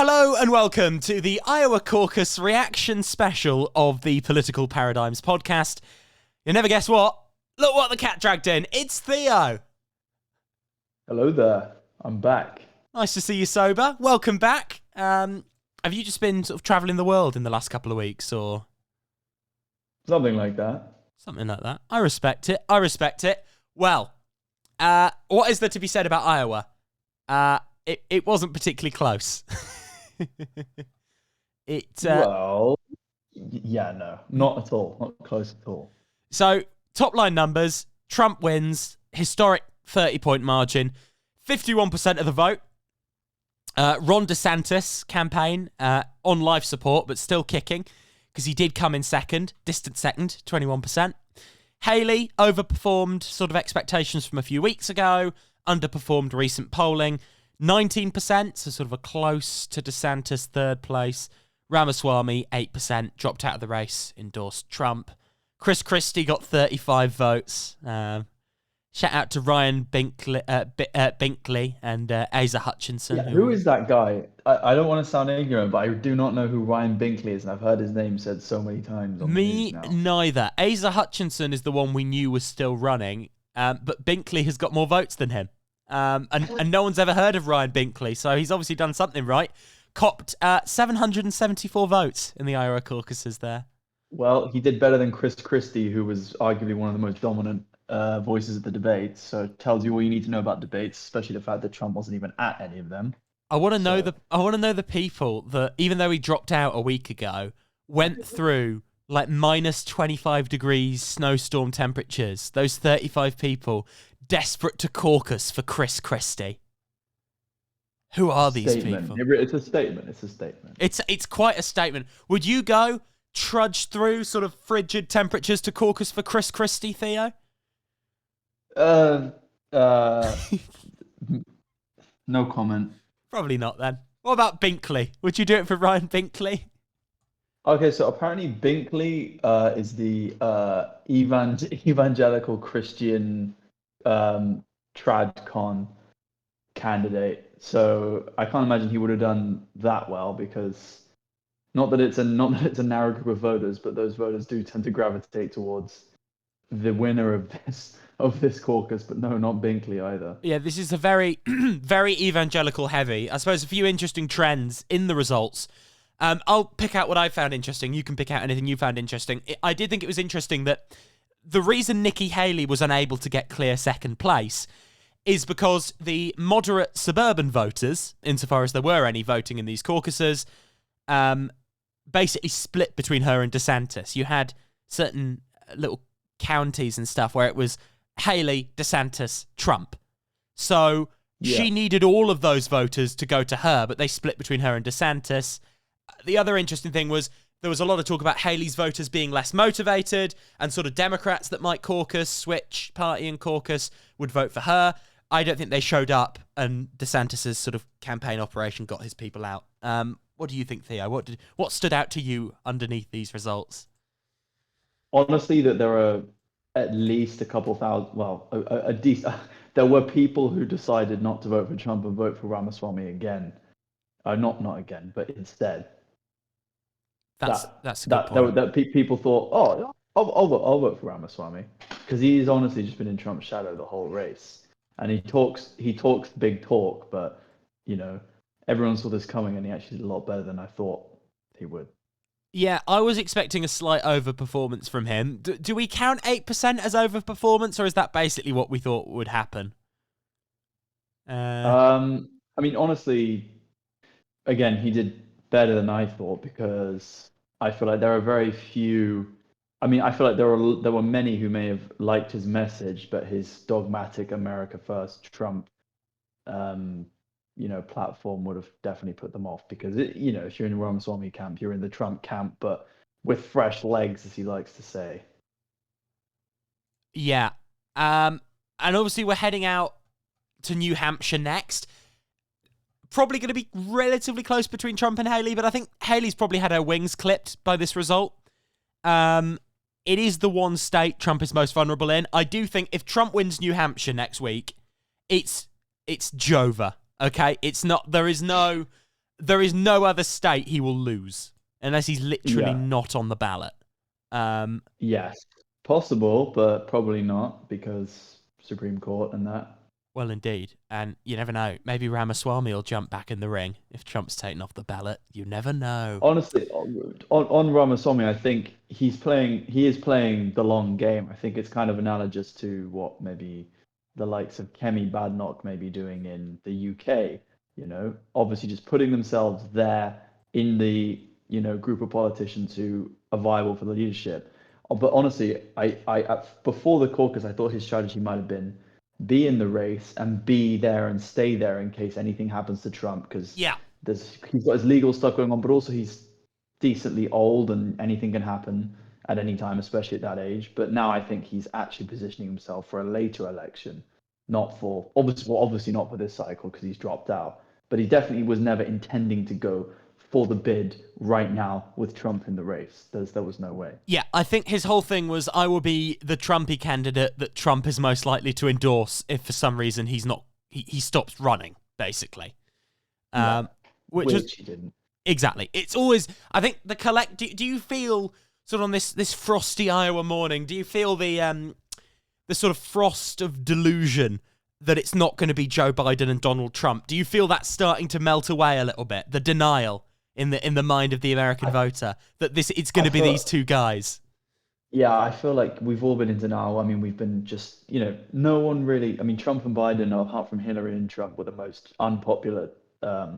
Hello and welcome to the Iowa Caucus reaction special of the Political Paradigms podcast. You'll never guess what? Look what the cat dragged in. It's Theo. Hello there. I'm back. Nice to see you sober. Welcome back. Have you just been sort of travelling the world in the last couple of weeks or? Something like that. Something like that. I respect it. Well, what is there to be said about Iowa? It wasn't particularly close. No, not at all. Not close at all. So, top line numbers, Trump wins, historic 30-point margin, 51% of the vote. Ron DeSantis campaign on life support, but still kicking, because he did come in second, distant second, 21%. Haley overperformed sort of expectations from a few weeks ago, underperformed recent polling, 19%, so sort of a close to DeSantis third place. Ramaswamy, 8%, dropped out of the race, endorsed Trump. Chris Christie got 35 votes. Shout out to Ryan Binkley and Asa Hutchinson. Yeah, who is that guy? I don't want to sound ignorant, but I do not know who Ryan Binkley is, and I've heard his name said so many times on the news now. Neither. Asa Hutchinson is the one we knew was still running, but Binkley has got more votes than him. And no one's ever heard of Ryan Binkley, so he's obviously done something right. Copped 774 votes in the Iowa caucuses there. Well, he did better than Chris Christie, who was arguably one of the most dominant voices at the debates. So it tells you all you need to know about debates, especially the fact that Trump wasn't even at any of them. I want to know the people that, even though he dropped out a week ago, went through like minus 25 degrees snowstorm temperatures. Those 35 people desperate to caucus for Chris Christie. Who are these people? It's a statement. It's quite a statement. Would you go trudge through sort of frigid temperatures to caucus for Chris Christie, Theo? No comment. Probably not then. What about Binkley? Would you do it for Ryan Binkley? Okay, so apparently Binkley is the evangelical Christian TradCon candidate. So I can't imagine he would have done that well, because not that it's a narrow group of voters, but those voters do tend to gravitate towards the winner of this caucus. But no, not Binkley either. Yeah, this is a very very evangelical heavy. I suppose a few interesting trends in the results. I'll pick out what I found interesting. You can pick out anything you found interesting. I did think it was interesting that the reason Nikki Haley was unable to get clear second place is because the moderate suburban voters, insofar as there were any voting in these caucuses, basically split between her and DeSantis. You had certain little counties and stuff where it was Haley, DeSantis, Trump. So she needed all of those voters to go to her, but they split between her and DeSantis. The other interesting thing was there was a lot of talk about Haley's voters being less motivated, and sort of Democrats that might caucus, switch party and caucus, would vote for her. I don't think they showed up, and DeSantis' sort of campaign operation got his people out. What do you think, Theo? What stood out to you underneath these results? Honestly, that there are at least a couple thousand. Well, there were people who decided not to vote for Trump and vote for Ramaswamy again. Not again, but instead. That's a good point. That people thought, oh, I'll vote for Ramaswamy, because he's honestly just been in Trump's shadow the whole race. And he talks big talk, but everyone saw this coming, and he actually did a lot better than I thought he would. Yeah, I was expecting a slight overperformance from him. Do we count 8% as overperformance, or is that basically what we thought would happen? I mean, honestly, again, he did better than I thought, because I feel like there are very few. I mean, I feel like there were many who may have liked his message, but his dogmatic America First Trump, platform would have definitely put them off, because if you're in the Ramaswamy camp, you're in the Trump camp, but with fresh legs, as he likes to say. Yeah, and obviously we're heading out to New Hampshire next. Probably going to be relatively close between Trump and Haley, but I think Haley's probably had her wings clipped by this result. It is the one state Trump is most vulnerable in. I do think if Trump wins New Hampshire next week, it's Jova. Okay, it's not. There is no there is no other state he will lose unless he's literally Yeah. not on the ballot. Yes, possible, but probably not because Supreme Court and that. Well, indeed. And you never know. Maybe Ramaswamy will jump back in the ring if Trump's taken off the ballot. You never know. Honestly, on Ramaswamy, I think he is playing the long game. I think it's kind of analogous to what maybe the likes of Kemi Badenoch may be doing in the UK. Obviously just putting themselves there in the, group of politicians who are viable for the leadership. But honestly, before the caucus, I thought his strategy might have been be in the race and be there and stay there in case anything happens to Trump, because Yeah. he's got his legal stuff going on, but also he's decently old and anything can happen at any time, especially at that age. But now I think he's actually positioning himself for a later election, not for obviously not for this cycle because he's dropped out. But he definitely was never intending to go for the bid right now with Trump in the race. There was no way. Yeah, I think his whole thing was, I will be the Trumpy candidate that Trump is most likely to endorse if for some reason he stops running, basically. Which he didn't. Exactly. It's always, I think do you feel sort of on this frosty Iowa morning, do you feel the sort of frost of delusion that it's not going to be Joe Biden and Donald Trump? Do you feel that starting to melt away a little bit? The denial in the mind of the American voter that it's going to be these two guys. Yeah, I feel like we've all been in denial. I mean, we've been just, no one really. I mean, Trump and Biden, apart from Hillary and Trump, were the most unpopular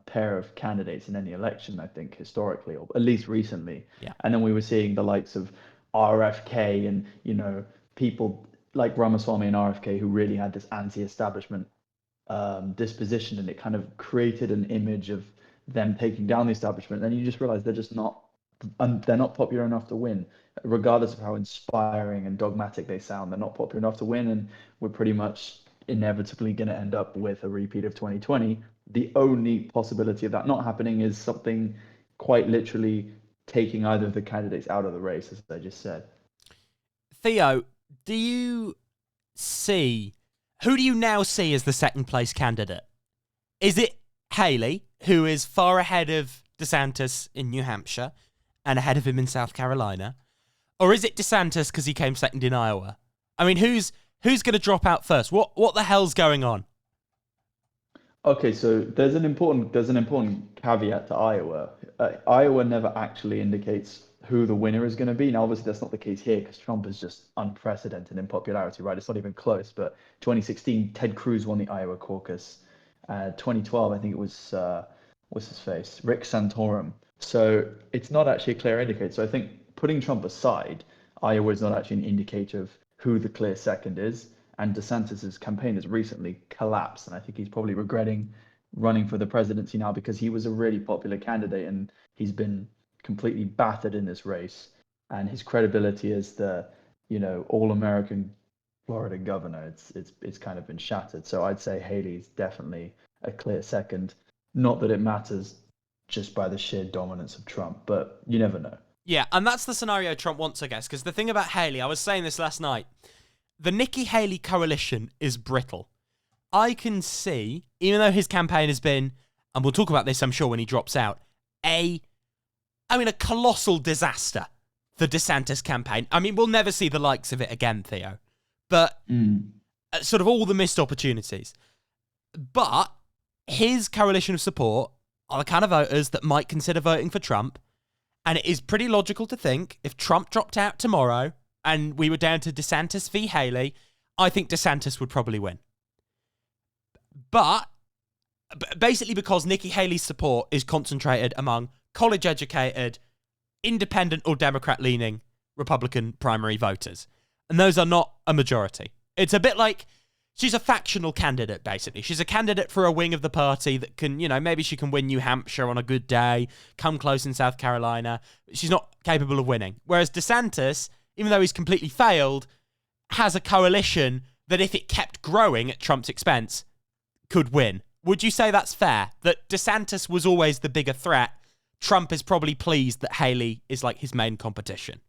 pair of candidates in any election, I think, historically, or at least recently. Yeah. And then we were seeing the likes of RFK and, people like Ramaswamy and RFK who really had this anti-establishment disposition, and it kind of created an image of them taking down the establishment. And you just realize they're not popular enough to win, regardless of how inspiring and dogmatic they sound. They're not popular enough to win, and we're pretty much inevitably going to end up with a repeat of 2020. The only possibility of that not happening is something quite literally taking either of the candidates out of the race, as I just said. Theo, who do you now see as the second place candidate? Is it Haley, who is far ahead of DeSantis in New Hampshire and ahead of him in South Carolina? Or is it DeSantis because he came second in Iowa? I mean, who's going to drop out first? What the hell's going on? Okay, so there's an important caveat to Iowa. Iowa never actually indicates who the winner is going to be. Now, obviously, that's not the case here because Trump is just unprecedented in popularity, right? It's not even close. But 2016, Ted Cruz won the Iowa caucus. 2012, I think it was, what's his face? Rick Santorum. So it's not actually a clear indicator. So I think putting Trump aside, Iowa is not actually an indicator of who the clear second is. And DeSantis' campaign has recently collapsed. And I think he's probably regretting running for the presidency now because he was a really popular candidate and he's been completely battered in this race. And his credibility as the, all-American Florida governor, it's kind of been shattered. So I'd say Haley's definitely a clear second. Not that it matters just by the sheer dominance of Trump, but you never know. Yeah, and that's the scenario Trump wants, I guess, because the thing about Haley, I was saying this last night, the Nikki Haley coalition is brittle. I can see, even though his campaign has been, and we'll talk about this, I'm sure, when he drops out, a colossal disaster, the DeSantis campaign. I mean, we'll never see the likes of it again, Theo. But sort of all the missed opportunities. But his coalition of support are the kind of voters that might consider voting for Trump. And it is pretty logical to think if Trump dropped out tomorrow and we were down to DeSantis v. Haley, I think DeSantis would probably win. But basically because Nikki Haley's support is concentrated among college-educated, independent or Democrat-leaning Republican primary voters. And those are not a majority. It's a bit like she's a factional candidate, basically. She's a candidate for a wing of the party that can, maybe she can win New Hampshire on a good day, come close in South Carolina. She's not capable of winning. Whereas DeSantis, even though he's completely failed, has a coalition that if it kept growing at Trump's expense, could win. Would you say that's fair? That DeSantis was always the bigger threat? Trump is probably pleased that Haley is like his main competition.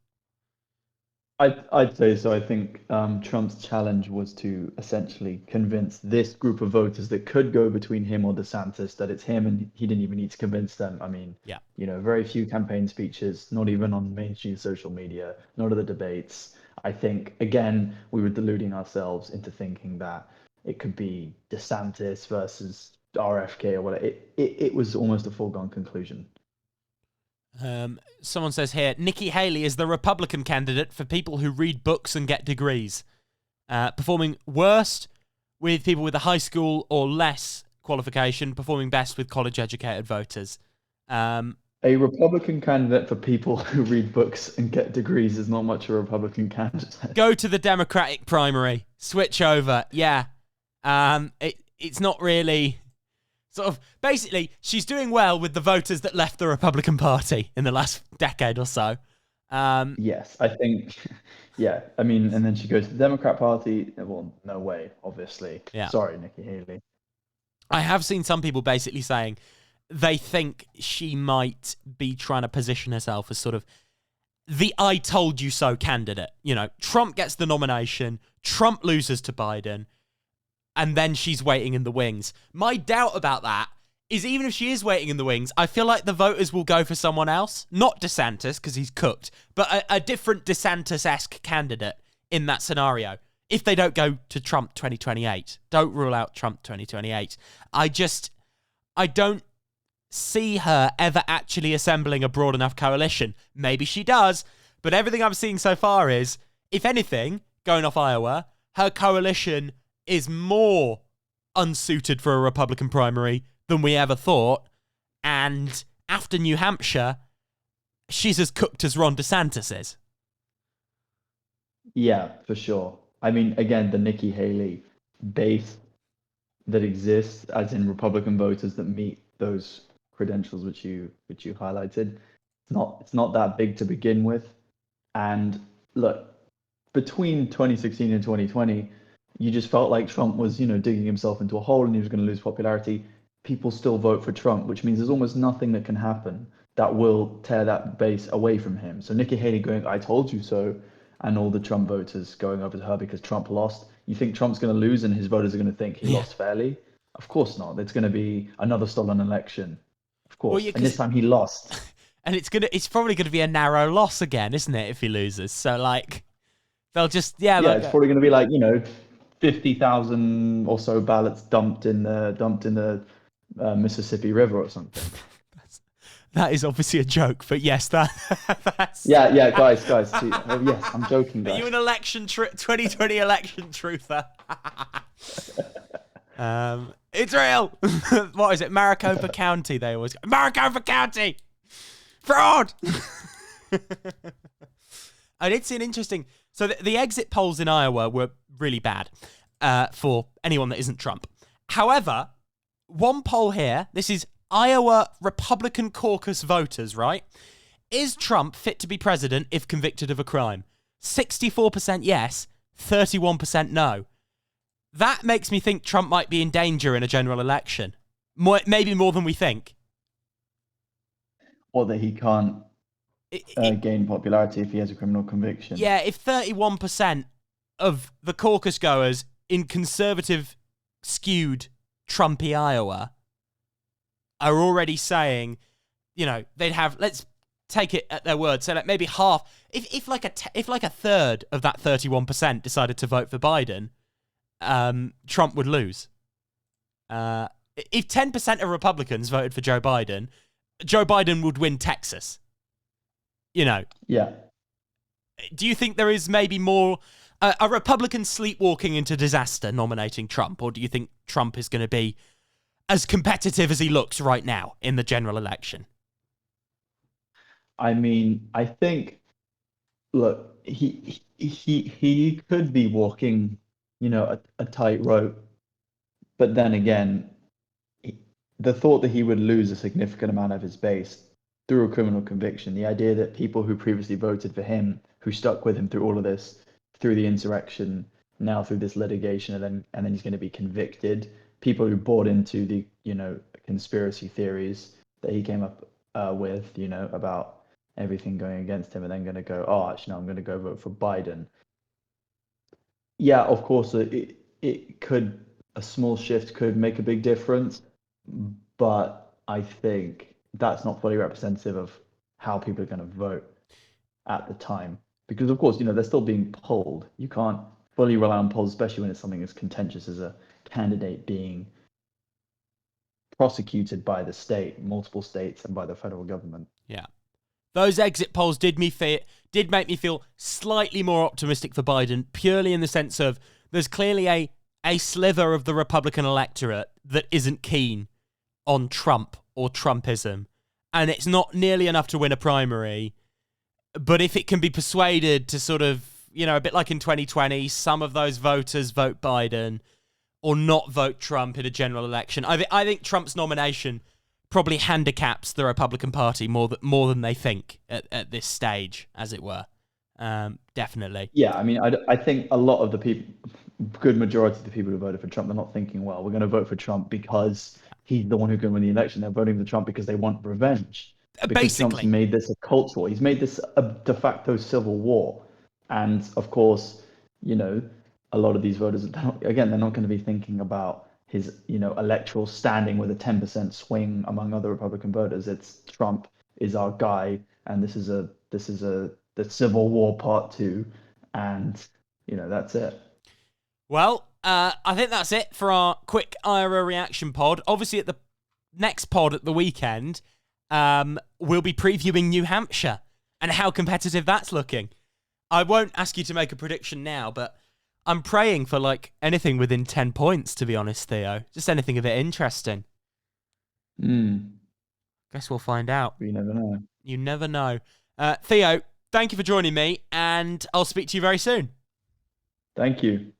I'd say so. I think Trump's challenge was to essentially convince this group of voters that could go between him or DeSantis that it's him, and he didn't even need to convince them. I mean, Yeah. very few campaign speeches, not even on mainstream social media, not at the debates. I think again we were deluding ourselves into thinking that it could be DeSantis versus RFK or whatever. It was almost a foregone conclusion. Someone says here, Nikki Haley is the Republican candidate for people who read books and get degrees. Performing worst with people with a high school or less qualification, performing best with college-educated voters. A Republican candidate for people who read books and get degrees is not much of a Republican candidate. Go to the Democratic primary. Switch over. Yeah. It's not really... Sort of, basically, she's doing well with the voters that left the Republican Party in the last decade or so. Yes, I think, yeah. I mean, and then she goes to the Democrat Party. Well, no way, obviously. Yeah. Sorry, Nikki Haley. I have seen some people basically saying they think she might be trying to position herself as sort of the I told you so candidate. Trump gets the nomination, Trump loses to Biden, and then she's waiting in the wings. My doubt about that is even if she is waiting in the wings, I feel like the voters will go for someone else. Not DeSantis, because he's cooked, but a different DeSantis-esque candidate in that scenario. If they don't go to Trump 2028. Don't rule out Trump 2028. I don't see her ever actually assembling a broad enough coalition. Maybe she does, but everything I'm seeing so far is, if anything, going off Iowa, her coalition is more unsuited for a Republican primary than we ever thought. And after New Hampshire, she's as cooked as Ron DeSantis is. Yeah, for sure. I mean, again, the Nikki Haley base that exists, as in Republican voters that meet those credentials which you highlighted, it's not that big to begin with. And look, between 2016 and 2020, you just felt like Trump was, digging himself into a hole and he was going to lose popularity. People still vote for Trump, which means there's almost nothing that can happen that will tear that base away from him. So Nikki Haley going, I told you so, and all the Trump voters going over to her because Trump lost. You think Trump's going to lose and his voters are going to think he lost fairly? Of course not. It's going to be another stolen election. Of course. Well, and this time he lost. And it's probably going to be a narrow loss again, isn't it, if he loses? So, they'll just, it's probably going to be 50,000 or so ballots dumped in the Mississippi River or something. That is obviously a joke, but yes, that's... Yeah, guys. Yes, I'm joking, guys. Are you an 2020 election truther? It's real! What is it? Maricopa County, they always go. Maricopa County! Fraud! I did see an interesting... So the exit polls in Iowa were really bad for anyone that isn't Trump. However, one poll here, this is Iowa Republican caucus voters, right? Is Trump fit to be president if convicted of a crime? 64% yes, 31% no. That makes me think Trump might be in danger in a general election. Maybe more than we think. Or that he can't gain popularity if he has a criminal conviction. Yeah, if 31% of the caucus goers in conservative skewed Trumpy Iowa are already saying, they'd have, let's take it at their word, so maybe half, if like a third of that 31% decided to vote for Biden, Trump would lose. If 10% of Republicans voted for Joe Biden would win Texas. Yeah. Do you think there is maybe more a Republican sleepwalking into disaster nominating Trump, or do you think Trump is going to be as competitive as he looks right now in the general election? I mean, I think, look, he could be walking, a tightrope, but then again, the thought that he would lose a significant amount of his base through a criminal conviction, the idea that people who previously voted for him, who stuck with him through all of this, through the insurrection, now through this litigation, and then he's going to be convicted, people who bought into the conspiracy theories that he came up with, about everything going against him and then going to go, oh, actually, no, I'm going to go vote for Biden. Yeah, of course, it could, a small shift could make a big difference, but I think that's not fully representative of how people are going to vote at the time. Because, of course, they're still being polled. You can't fully rely on polls, especially when it's something as contentious as a candidate being prosecuted by the state, multiple states, and by the federal government. Yeah. Those exit polls did make me feel slightly more optimistic for Biden, purely in the sense of there's clearly a sliver of the Republican electorate that isn't keen on Trump or Trumpism. And it's not nearly enough to win a primary. But if it can be persuaded to sort of, a bit like in 2020, some of those voters vote Biden or not vote Trump in a general election, I think Trump's nomination probably handicaps the Republican Party more than they think at this stage, as it were. Definitely. Yeah, I mean, I think a lot of the people, good majority of the people who voted for Trump, they're not thinking, well, we're going to vote for Trump because he's the one who's going to win the election. They're voting for Trump because they want revenge. Because Trump's Basically. made this a cult war. He's made this a de facto civil war. And of course, a lot of these voters, they're not going to be thinking about his, electoral standing with a 10% swing among other Republican voters. It's Trump is our guy, and this is the Civil War Part 2, and that's it. Well, I think that's it for our quick IRA reaction pod. Obviously, at the next pod at the weekend, we'll be previewing New Hampshire and how competitive that's looking. I won't ask you to make a prediction now, but I'm praying for anything within 10 points, to be honest, Theo. Just anything a bit interesting. Guess we'll find out. You never know. You never know. Theo, thank you for joining me, and I'll speak to you very soon. Thank you.